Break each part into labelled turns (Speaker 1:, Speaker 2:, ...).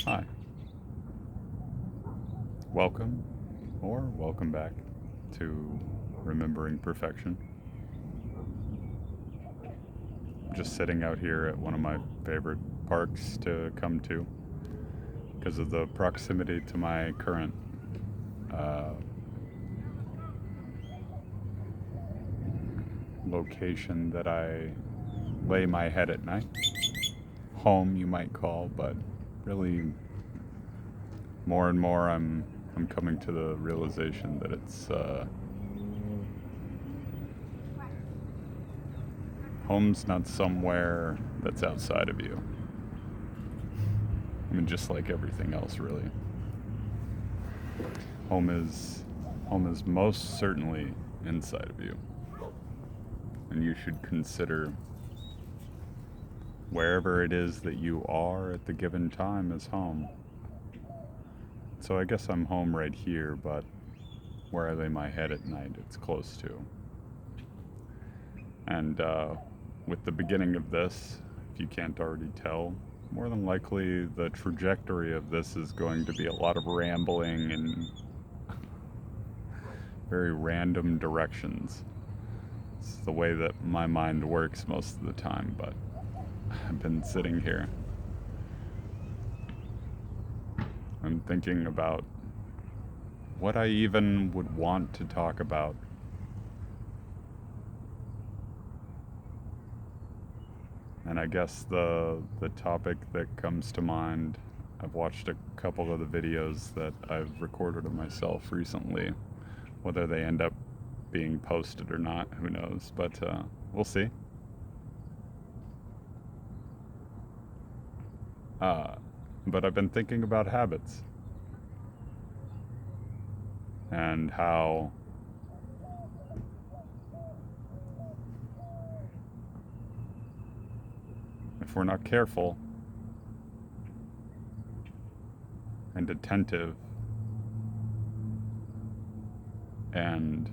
Speaker 1: Hi. Welcome, or welcome back to Remembering Perfection. I'm just sitting out here at one of my favorite parks to come to because of the proximity to my current uh, location that I lay my head at night. Home, you might call, but really more and more I'm coming to the realization that it's home's not somewhere that's outside of you. I mean, just like everything else, really. Home is most certainly inside of you, and you should consider wherever it is that you are at the given time as home. So I guess I'm home right here, but where I lay my head at night, it's close to. And with the beginning of this, if you can't already tell, more than likely the trajectory of this is going to be a lot of rambling and very random directions. It's the way that my mind works most of the time, but I've been sitting here. I'm thinking about what I even would want to talk about. And I guess the topic that comes to mind, I've watched a couple of the videos that I've recorded of myself recently. Whether they end up being posted or not, who knows, but we'll see. But I've been thinking about habits and how if we're not careful and attentive and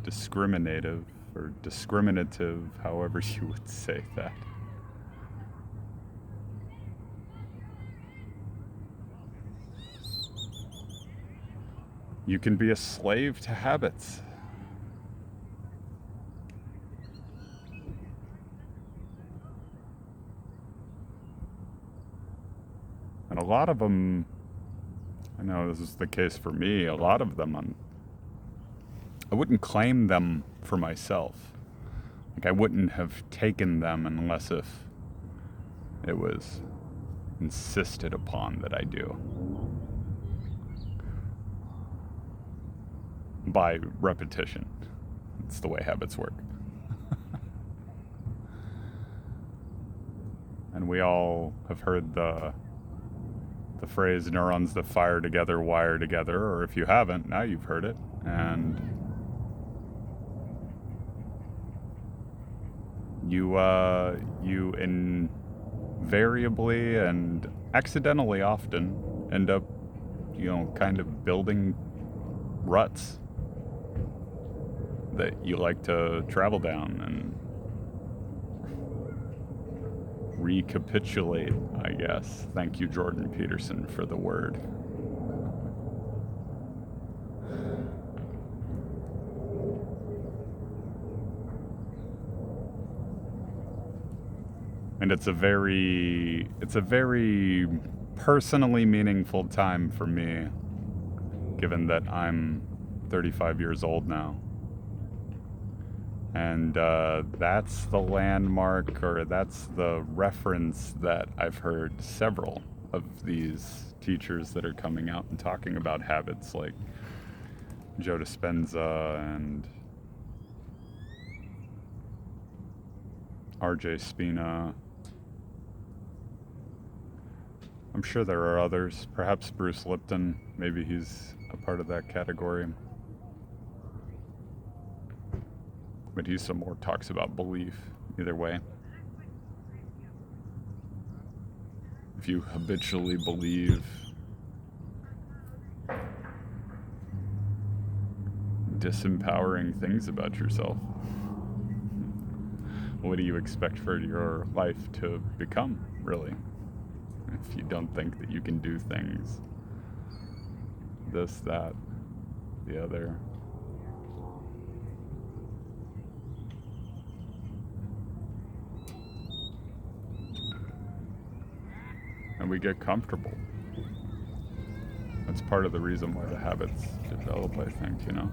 Speaker 1: discriminative or discriminative, however you would say that, you can be a slave to habits. And a lot of them, I know this is the case for me, a lot of them, I wouldn't claim them for myself. Like, I wouldn't have taken them unless if it was insisted upon that I do. By repetition. It's the way habits work. And we all have heard the phrase neurons that fire together wire together, or if you haven't, now you've heard it. And you invariably and accidentally often end up, kind of building ruts that you like to travel down and recapitulate, I guess. Thank you, Jordan Peterson, for the word. And it's a very personally meaningful time for me, given that I'm 35 years old now. And that's the landmark, or that's the reference that I've heard several of these teachers that are coming out and talking about habits, like Joe Dispenza and RJ Spina. I'm sure there are others, perhaps Bruce Lipton, maybe he's a part of that category. But he some more talks about belief, either way. If you habitually believe disempowering things about yourself, what do you expect for your life to become, really? if you don't think that you can do things, this, that, the other. And we get comfortable. That's part of the reason why the habits develop, I think, you know?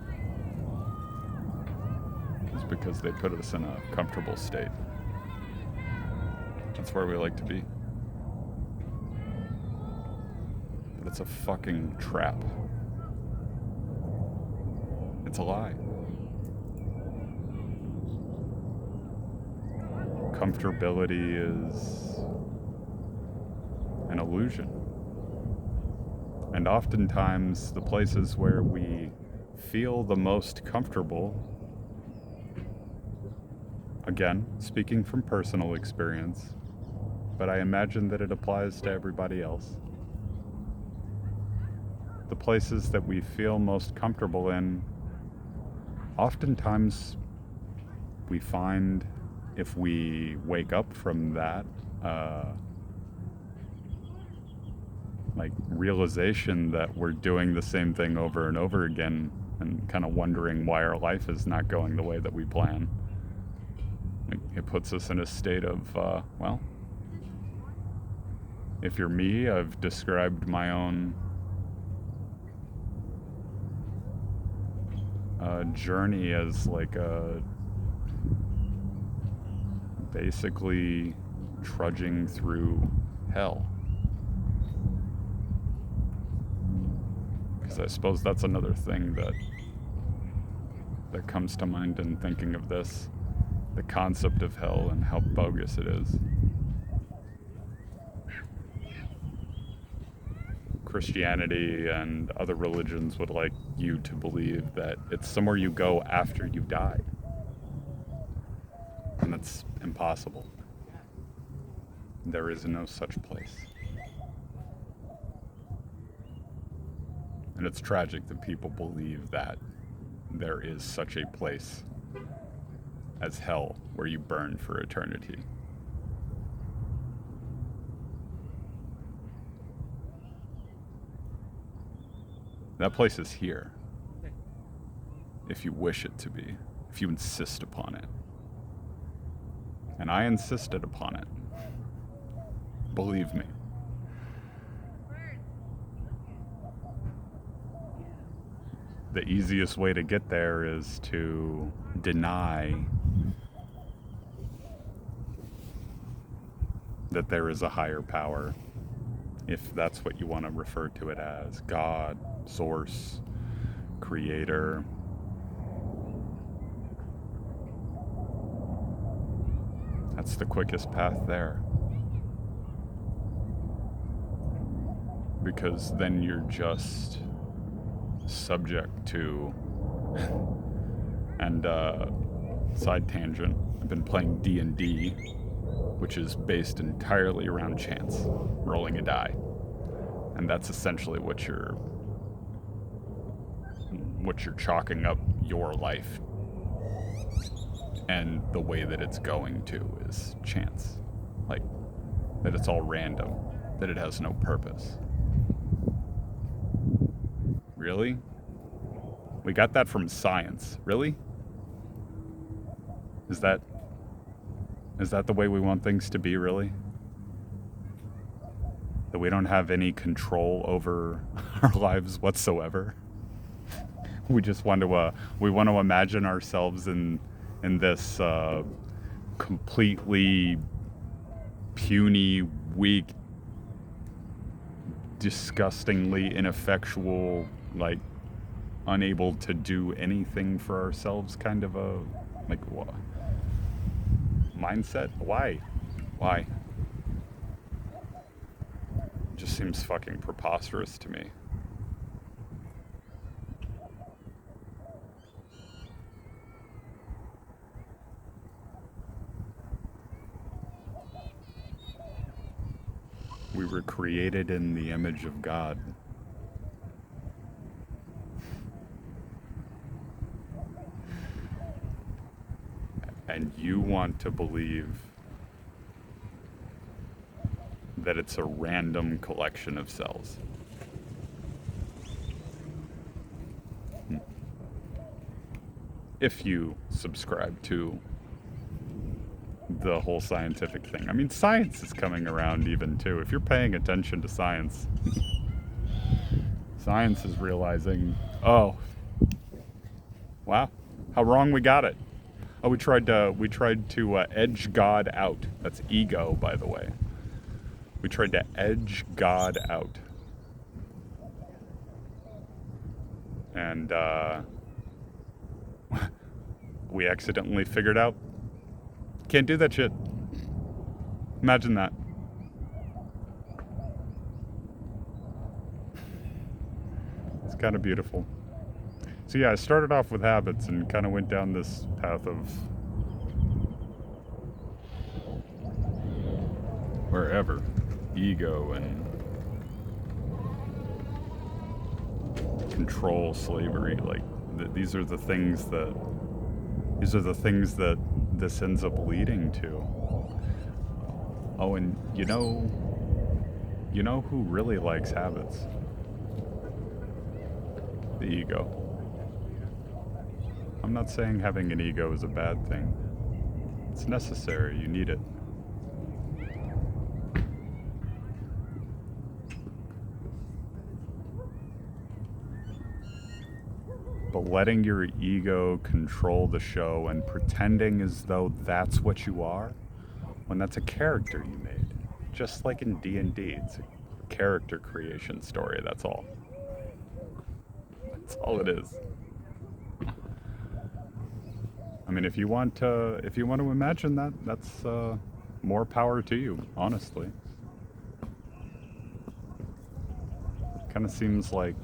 Speaker 1: Is because they put us in a comfortable state. That's where we like to be. But it's a fucking trap. It's a lie. Comfortability is an illusion. And oftentimes, the places where we feel the most comfortable, again, speaking from personal experience, but I imagine that it applies to everybody else. The places that we feel most comfortable in, oftentimes we find if we wake up from that, like realization that we're doing the same thing over and over again and kind of wondering why our life is not going the way that we plan. It puts us in a state of, well, if you're me, I've described my own journey as like a basically trudging through hell. Because I suppose that's another thing that comes to mind in thinking of this, the concept of hell and how bogus it is. Christianity and other religions would like you to believe that it's somewhere you go after you die. And that's impossible. There is no such place. And it's tragic that people believe that there is such a place as hell where you burn for eternity. That place is here, if you wish it to be, if you insist upon it. And I insisted upon it. Believe me. The easiest way to get there is to deny that there is a higher power, if that's what you want to refer to it as. God, source, creator. That's the quickest path there. Because then you're just subject to, and side tangent, I've been playing D&D, which is based entirely around chance, rolling a die. And that's essentially what you're chalking up your life. And the way that it's going to is chance. Like, that it's all random, that it has no purpose. Really? We got that from science. Really? Is that the way we want things to be, really? That we don't have any control over our lives whatsoever? We just want to imagine ourselves in this completely puny, weak, disgustingly ineffectual, like unable to do anything for ourselves kind of a what mindset. Why it just seems fucking preposterous to me. We were created in the image of God. And you want to believe that it's a random collection of cells. If you subscribe to the whole scientific thing. I mean, science is coming around even too. If you're paying attention to science, science is realizing, oh, wow, how wrong we got it. Oh, we tried to edge God out. That's ego, by the way. We tried to edge God out. And we accidentally figured out, can't do that shit. Imagine that. It's kind of beautiful. So yeah, I started off with habits and kind of went down this path of wherever, ego and control, slavery. Like these are the things that this ends up leading to. Oh, and you know who really likes habits? The ego. I'm not saying having an ego is a bad thing. It's necessary, you need it. But letting your ego control the show and pretending as though that's what you are, when that's a character you made. Just like in D&D, it's a character creation story, that's all. That's all it is. I mean, if you want to imagine that, that's more power to you, honestly. Kind of seems like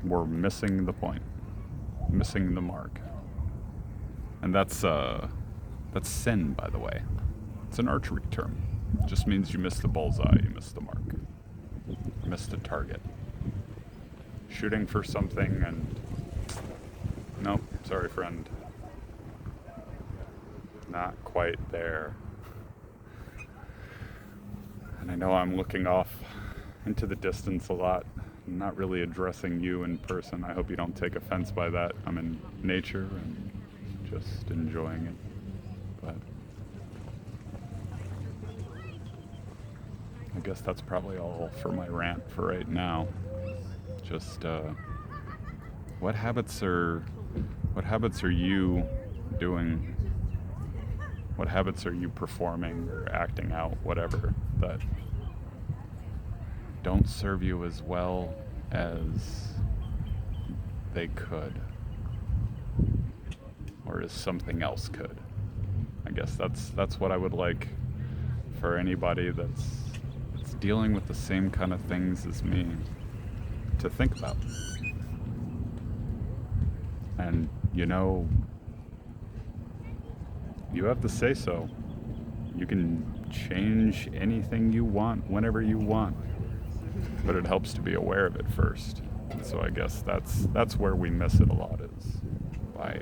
Speaker 1: we're missing the point, missing the mark, and that's sin, by the way. It's an archery term. It just means you missed the bullseye, you missed the mark, you missed the target. Shooting for something and nope, sorry friend, not quite there. And I know I'm looking off into the distance a lot, not really addressing you in person. I hope you don't take offense by that. I'm in nature and just enjoying it. But I guess that's probably all for my rant for right now. Just what habits are you doing? What habits are you performing or acting out, whatever, that don't serve you as well as they could, or as something else could? I guess that's what I would like for anybody that's dealing with the same kind of things as me to think about. And you have the say so. You can change anything you want whenever you want, but it helps to be aware of it first. So I guess that's where we miss it a lot, is by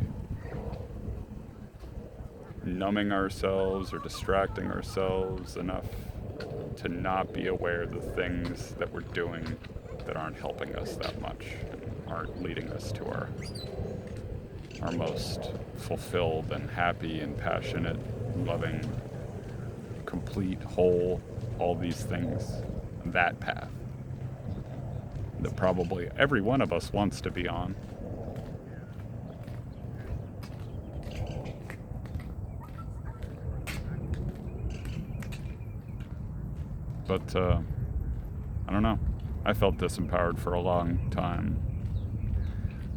Speaker 1: numbing ourselves or distracting ourselves enough to not be aware of the things that we're doing that aren't helping us that much and aren't leading us to our most fulfilled and happy and passionate, loving, complete, whole, all these things, that path that probably every one of us wants to be on. But I don't know. I felt disempowered for a long time,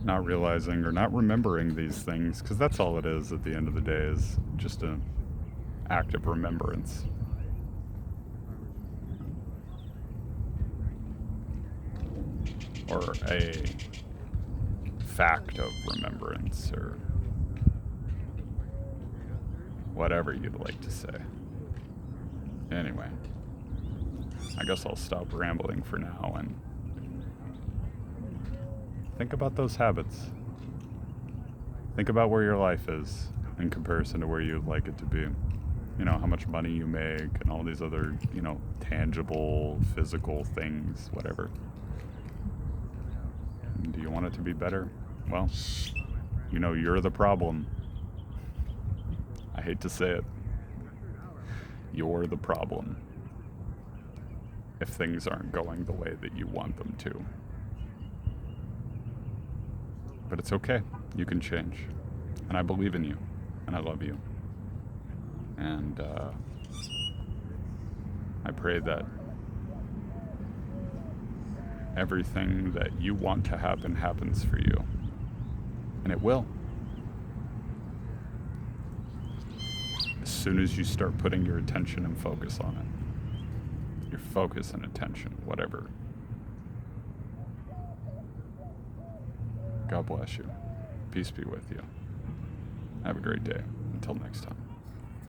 Speaker 1: not realizing or not remembering these things, because that's all it is at the end of the day, is just an act of remembrance. Or a fact of remembrance, or whatever you'd like to say. Anyway, I guess I'll stop rambling for now and think about those habits. Think about where your life is in comparison to where you'd like it to be. how much money you make and all these other, tangible, physical things, whatever. And do you want it to be better? Well, you're the problem. I hate to say it. You're the problem if things aren't going the way that you want them to. But it's okay. You can change. And I believe in you. And I love you. And I pray that everything that you want to happen happens for you. And it will. As soon as you start putting your attention and focus on it. Your focus and attention, whatever. God bless you. Peace be with you. Have a great day. Until next time.